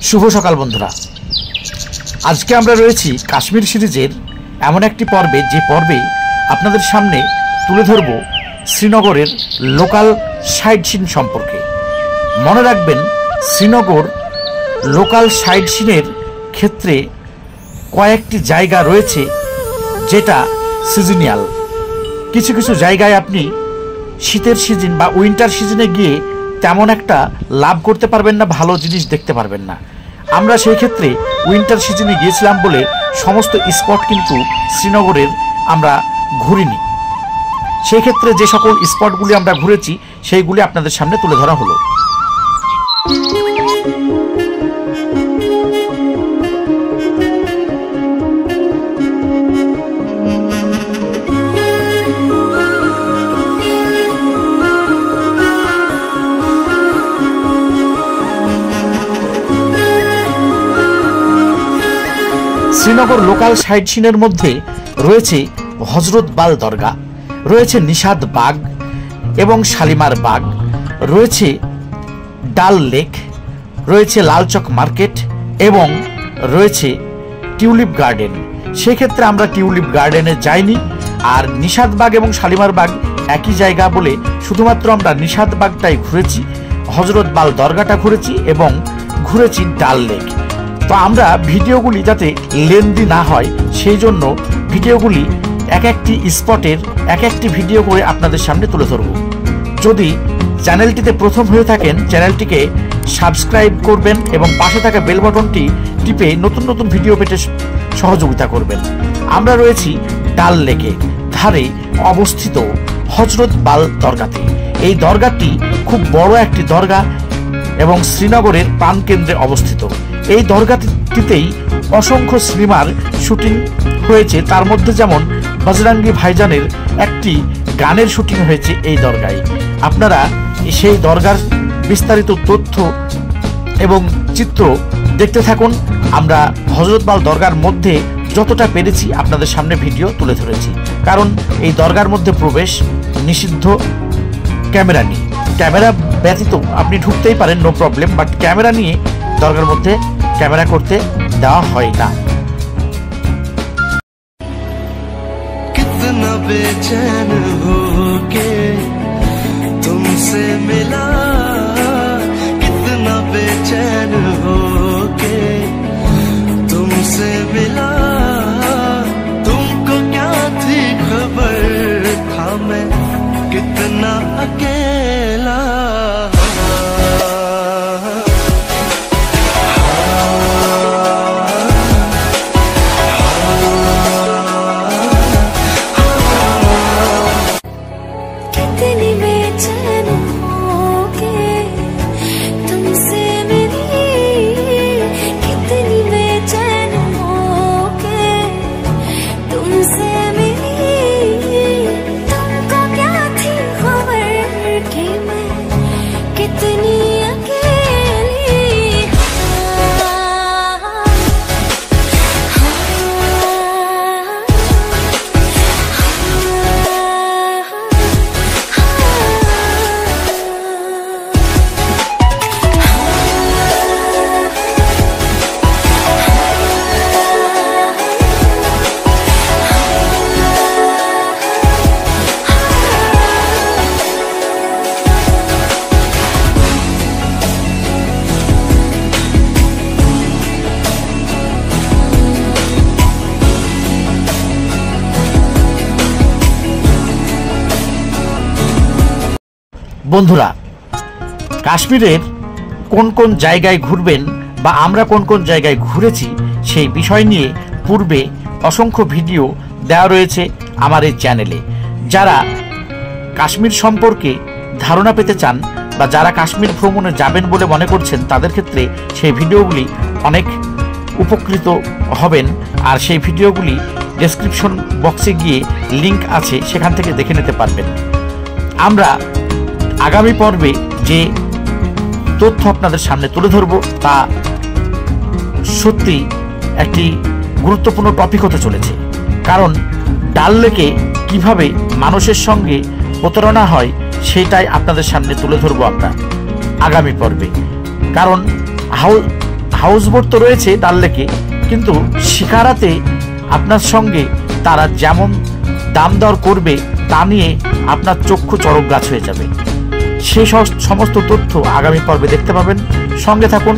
শুভ সকাল বন্ধুরা। আজকে আমরা রয়েছি কাশ্মীর সিরিজের এমন একটি পর্বে, যে পর্বে আপনাদের সামনে তুলে ধরব শ্রীনগরের লোকাল সাইট সিন সম্পর্কে। মনে রাখবেন, শ্রীনগর লোকাল সাইট সিনের ক্ষেত্রে কয়েকটি জায়গা রয়েছে যেটা সিজনিয়াল। কিছু কিছু জায়গায় আপনি শীতের সিজন বা উইন্টার সিজনে গিয়ে তেমন একটা লাভ করতে পারবেন না, ভালো জিনিস দেখতে পারবেন না। আমরা সেই ক্ষেত্রে উইন্টার সিজনে গিয়েছিলাম বলে সমস্ত স্পট কিন্তু শ্রীনগরের আমরা ঘুরিনি। সেই ক্ষেত্রে যে সকল স্পটগুলি আমরা ঘুরেছি সেইগুলি আপনাদের সামনে তুলে ধরা হলো। শ্রীনগর লোকাল সাইট সিনের মধ্যে রয়েছে হজরত বাল দরগা, রয়েছে নিষাদ বাগ এবং শালিমার বাগ, রয়েছে ডাল লেক, রয়েছে লালচক মার্কেট এবং রয়েছে টিউলিপ গার্ডেন। সেক্ষেত্রে আমরা টিউলিপ গার্ডেনে যাইনি, আর নিষাদ বাগ এবং শালিমার বাগ একই জায়গা বলে শুধুমাত্র আমরা নিষাদ বাগটাই ঘুরেছি, হজরত বাল দরগাটা ঘুরেছি এবং ঘুরেছি ডাল লেক। তো আমরা ভিডিওগুলি যাতে লেন্দি না হয় সেই জন্য ভিডিওগুলি এক একটি স্পটের এক একটি ভিডিও করে আপনাদের সামনে তুলে ধরব। যদি চ্যানেলটিতে প্রথম হয়ে থাকেন, চ্যানেলটিকে সাবস্ক্রাইব করবেন এবং পাশে থাকা বেল বাটনটি টিপে নতুন নতুন ভিডিও পেতে সহযোগিতা করবেন। আমরা রয়েছি ডাল লেকে ধারে অবস্থিত হজরত বাল দরগাতে। এই দরগাটি খুব বড় একটি দরগা এবং শ্রীনগরের প্রাণকেন্দ্রে অবস্থিত। এই দরগাটিতেই অসংখ্য সিনেমার শুটিং হয়েছে, তার মধ্যে যেমন বজরঙ্গি ভাইজানের একটি গানের শুটিং হয়েছে এই দরগায়। আপনারা সেই দরগার বিস্তারিত তথ্য এবং চিত্র দেখতে থাকুন। আমরা হজরতবাল দরগার মধ্যে যতটা পেরেছি আপনাদের সামনে ভিডিও তুলে ধরেছি, কারণ এই দরগার মধ্যে প্রবেশ নিষিদ্ধ ক্যামেরা নিয়ে। ক্যামেরা ব্যতীত আপনি ঢুকতেই পারেন, নো প্রবলেম, বাট ক্যামেরা নিয়ে দরগার মধ্যে ক্যামেরা করতে দেওয়া হয় না। कितना बेचैन होके तुमसे मिला, कितना बेचैन होके तुमसे मिला, तुमको क्या थी खबर, था मैं कितना अकेला। বন্ধুরা, কাশ্মীরের কোন কোন জায়গায় ঘুরবেন বা আমরা কোন কোন জায়গায় ঘুরেছি সেই বিষয় নিয়ে পূর্বে অসংখ্য ভিডিও দেওয়া রয়েছে আমার এই চ্যানেলে। যারা কাশ্মীর সম্পর্কে ধারণা পেতে চান বা যারা কাশ্মীর ভ্রমণে যাবেন বলে মনে করছেন, তাদের ক্ষেত্রে সেই ভিডিওগুলি অনেক উপকৃত হবেন। আর সেই ভিডিওগুলি ডেসক্রিপশন বক্সে গিয়ে লিংক আছে, সেখান থেকে দেখে নিতে পারবেন। আমরা আগামী পর্বে যে তথ্য আপনাদের সামনে তুলে ধরব তা সত্যি একটি গুরুত্বপূর্ণ টপিক হতে চলেছে, কারণ ডাল লেকে কিভাবে মানুষের সঙ্গে প্রতারণা হয় সেটাই আপনাদের সামনে তুলে ধরবো আমরা আগামী পর্বে। কারণ হাউসবোট তো রয়েছে ডাল লেকে, কিন্তু শিকারাতে আপনার সঙ্গে তারা যেমন দাম দর করবে তা নিয়ে আপনার চক্ষু চড়ক গাছ হয়ে যাবে। সেই সমস্ত তথ্য আগামী পর্বে দেখতে পাবেন। সঙ্গে থাকুন।